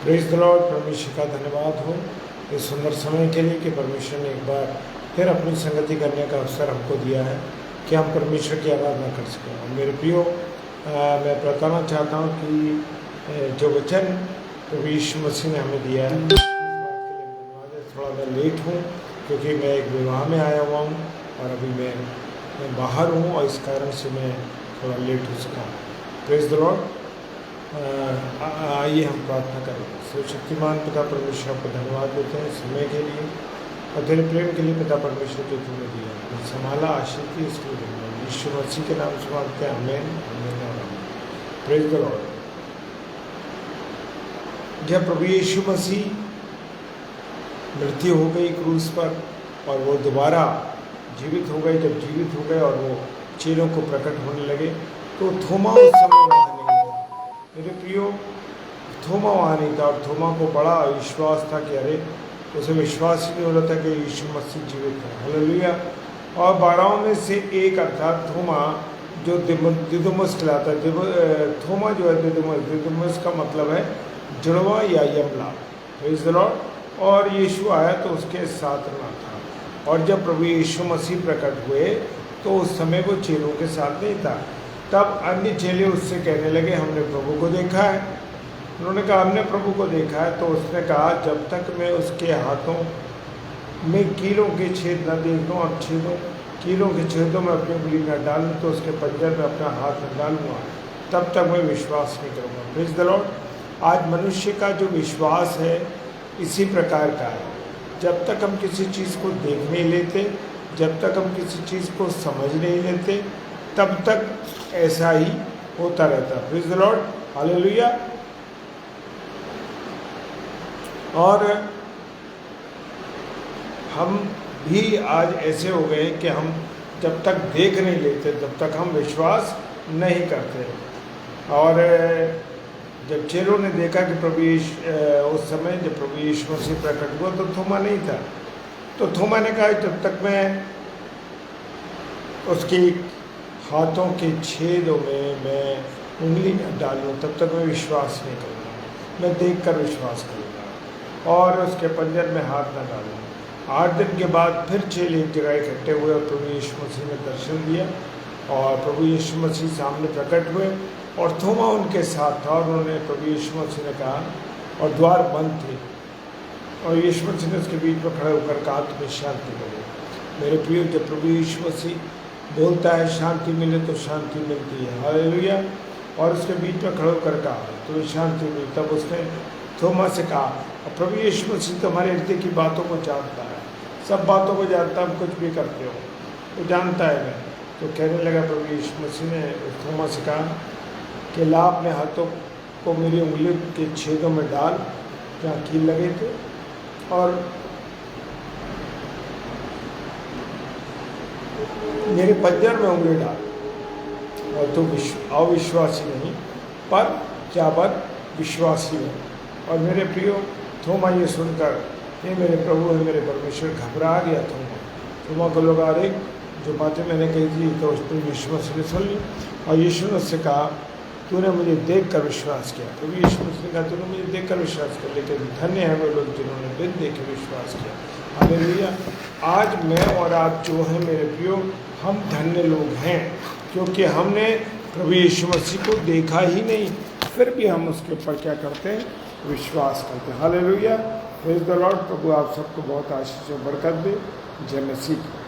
Praise the Lord. परमेश्वर का धन्यवाद हो इस सुंदर समय के लिए कि परमेश्वर ने एक बार फिर अपनी संगति करने का अवसर हमको दिया है कि हम परमेश्वर की आराधना कर सकें। और मेरे प्रियो, मैं बताना चाहता हूँ कि जो वचन प्रभु यीशु मसीह ने हमें दिया है, इस बात के लिए धन्यवाद है। थोड़ा मैं लेट हूँ क्योंकि मैं एक विवाह में आया हुआ हूँ और अभी मैं बाहर हूँ और इस कारण से मैं थोड़ा लेट हो सका। Praise the Lord. आइए हम प्रार्थना करें। सर्वशक्तिमान पिता परमेश्वर को धन्यवाद देते हैं समय के लिए और तेरे प्रेम के लिए पिता परमेश्वर जो तूने दिया है, संभाला, आशीष की, इसके लिए धन्यवाद। यीशु मसीह के नाम से मांगते हैं, आमीन, आमीन और आमीन। Praise the Lord. जब प्रभु यीशु मसीह मृत्यु हो गई क्रूस पर और वो दोबारा जीवित हो गए, जब जीवित हो गए और वो चेलों को प्रकट होने लगे तो थोमा उस समय वहाँ नहीं था। मेरे प्रियो, थोमा वहाँ नहीं था और थोमा को बड़ा विश्वास था कि अरे, उसे विश्वास ही नहीं हो रहा था कि यीशु मसीह जीवित है। हालेलुया। और 12 में से एक अर्थात थोमा जो दिदुमुस कहलाता है, थोमा जो है दिदुमुस का मतलब है जुड़वा या यमला। Praise the Lord. और यीशु आया तो उसके साथ ना था। और जब प्रभु यीशु मसीह प्रकट हुए तो उस समय वो चेलों के साथ नहीं था। तब अन्य चेले उससे कहने लगे, हमने प्रभु को देखा है। उन्होंने कहा, हमने प्रभु को देखा है। तो उसने कहा, जब तक मैं उसके हाथों में कीलों के छेद न देख लूँ और कीलों के छेदों में अपनी उंगली न डालूँ तो उसके पंजर में अपना हाथ न डालूँगा, तब तक मैं विश्वास नहीं करूँगा। Praise the Lord. आज मनुष्य का जो विश्वास है इसी प्रकार का है। जब तक हम किसी चीज़ को देख नहीं लेते, जब तक हम किसी चीज़ को समझ नहीं लेते, तब तक ऐसा ही होता रहता। Praise the Lord. हालेलुया। और हम भी आज ऐसे हो गए कि हम जब तक देख नहीं लेते तब तक हम विश्वास नहीं करते। और जब चेलों ने देखा कि उस समय जब प्रभु यीशु मसीह प्रकट हुआ तो थोमा नहीं था। तो थोमा ने कहा, जब तक मैं उसकी हाथों के छेदों में मैं उंगली न डालूँ तब तक मैं विश्वास नहीं करूँगा। मैं देखकर विश्वास करूँगा और उसके पंजर में हाथ न डालूँ। 8 दिन के बाद फिर चेले एक जगह इकट्ठे हुए और प्रभु यीशु मसीह ने दर्शन दिया और प्रभु यीशु मसीह सामने प्रकट हुए और थोमा उनके साथ था। और उन्होंने प्रभु यीशु मसीह ने कहा, और द्वार बंद थे, और यीशु मसीह ने उसके बीच में खड़े होकर कहा, तुम्हें शांति मिले। मेरे प्रिय, जब प्रभु यीशु मसीह बोलता है शांति मिले तो शांति मिलती है। हालेलुया। और उसके बीच में खड़े होकर कहा, तुम्हें शांति मिली। तब उसने थोमा से कहा, प्रभु यीशु मसीह तुम्हारे हृदय की बातों को जानता है, सब बातों को जानता है, कुछ भी करते हो वो जानता है। मैं तो कहने लगा, प्रभु यीशु मसीह ने थोमा से कहा कि ला अपने हाथों को मेरी उंगली के छेदों में डाल जहाँ कील लगे थे और मेरे पंजर में उंगली डाल। और तो अविश्वासी नहीं पर जाबत विश्वासी है। और मेरे प्रियो, थोमा ये सुनकर, ये मेरे प्रभु है, मेरे परमेश्वर, घबरा गया। थोमा को लगा, अरे जो बातें मैंने कही थी तो उस पर यीशु मसीह ने सुन ली। और यीशु ने उससे कहा, तूने मुझे देख कर विश्वास किया। प्रभु यीशु मसीह ने कहा, तूने मुझे देख कर विश्वास किया, लेकिन धन्य है वे लोग जिन्होंने बिन देखे विश्वास किया। हालेलुया। आज मैं और आप जो हैं मेरे प्रियो, हम धन्य लोग हैं क्योंकि हमने प्रभु यीशु मसीह को देखा ही नहीं, फिर भी हम उसके ऊपर क्या करते हैं, विश्वास करते हैं। हालेलुया। Praise the Lord. प्रभु आप सबको बहुत आशीष और बरकत दे। जय मसीह।